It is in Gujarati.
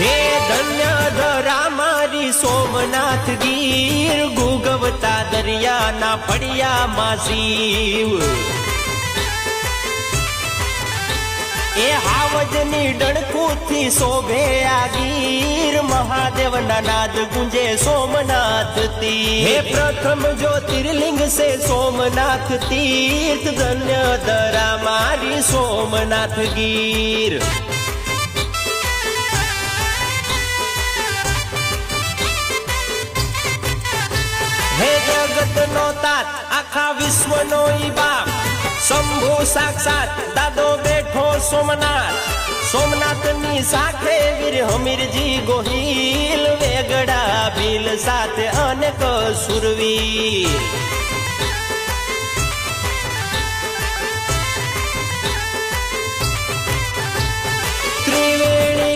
હે ધન્ય ધરા મારી સોમનાથ ગીર, ગુગવતા દરિયાના ફળિયામાં શિવ. એ હાવજની ડણકુથી શોભે આ ગીર, મહાદેવના નાદ ગુંજે સોમનાથ તીર. હે પ્રથમ જ્યોતિર્લિંગ સે સોમનાથ તીર્થ, ધન્ય ધરા મારી સોમનાથ ગીર. હે જગતનો તાત આખા વિશ્વનો ઈ બાપ, શંભુ સાક્ષાત દાદો બેઠો સોમનાથ. સોમનાથની સાથે વીર હમીરજી ગોહિલ, વેગડા ભીલ સાથે અનેક સુરવીર.